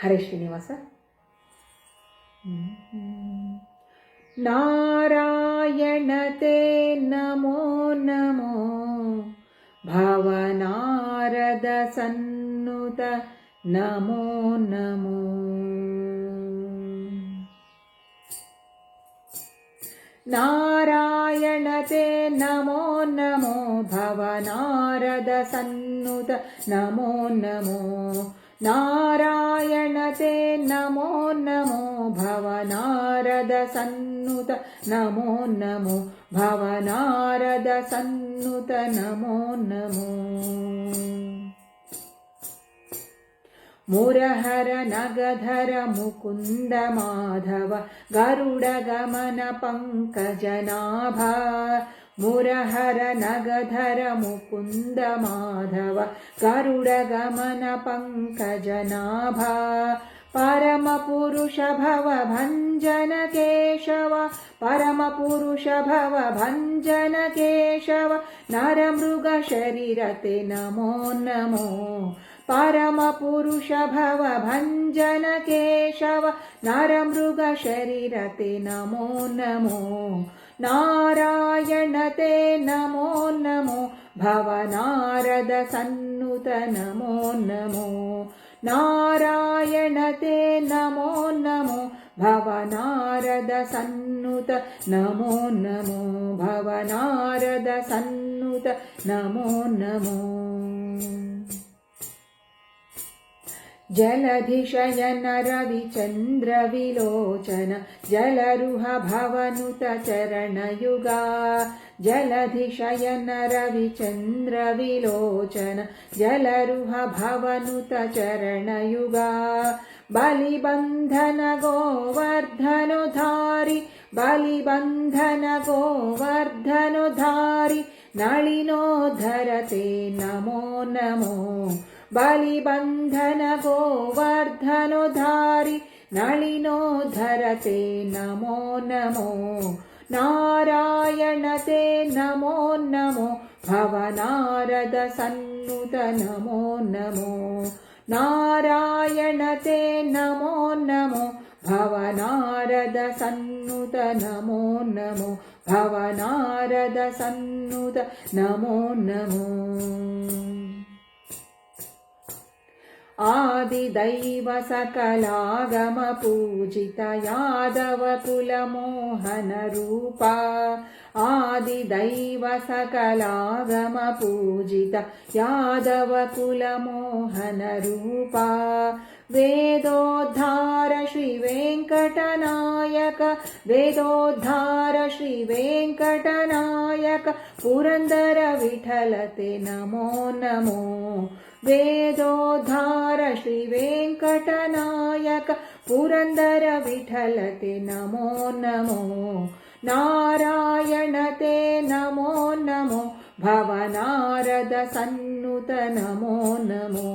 हरे श्रीनिवास। नारायण ते नमो नमो भवनारद सन्नुत नमो नमो। नारायण ते नमो नमो भवनारद सन्नुत नमो नमो। नारायण ते नमो नमो भवनारद सन्नुत नमो नमो भवनारद सन्नुत नमो नमो। मुरहर नगधर मुकुन्द माधव गरुड गमन पङ्कजनाभा। मुरहर नगधर मुकुन्द माधव गरुड गमन पङ्कजनाभा। परम पुरुष भव भञ्जन केशव परम पुरुष भव भञ्जन केशव नरमृग शरीर ते नमो नमो। परम पुरुष भव भञ्जन केशव नरमृग शरीर ते नमो नमो। नारायण ते नमो नमो भवनारद सन्नुत नमो नमो। नारायण ते नमो नमो भवनारद सन्नुत नमो नमो भवनारद सन्नुत नमो नमो। जलधिशयन रविचन्द्र विलोचन जलरुह भवनुत चरणयुगा। जलधिशयन रविचन्द्र विलोचन जलरुह भवनुत चरणयुगा। बलिबन्धन गोवर्धनुधारि बलिबन्धन गोवर्धनुधारि नलिनोद्धर ते नमो नमो। बलिबन्धन गोवर्धनुधारि नलिनोद्धर ते नमो नमो। नारायण ते नमो नमो भवनारद सन्नुत नमो नमो। नारायण ते नमो नमो भवनारद सन्नुत नमो नमो भवनारद सन्नुत नमो नमो। आदिदैव सकलागम पूजित यादव कुल मोहन रूपा। आदिदैव सकलागम पूजित यादव कुल मोहन रूपा। वेदोद्धार श्री वेङ्कटनायक वेदोद्धार श्री वेङ्कटनायक पुरन्दर विठल ते नमो नमो। वेदोद्धार श्री वेङ्कटनायक पुरन्दर विठल ते नमो नमो। नारायण ते नमो नमो भवनारद सन्नुत नमो नमो।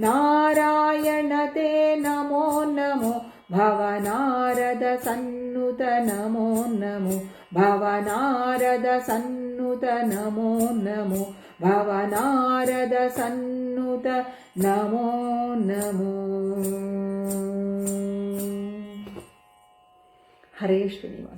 नारायण ते नमो नमो भवनारद सन्नुत नमो नमो भवनारद सन्नुत नमो नमो भवनारद सन्नुत नमो नमो। हरे श्रीनिवास।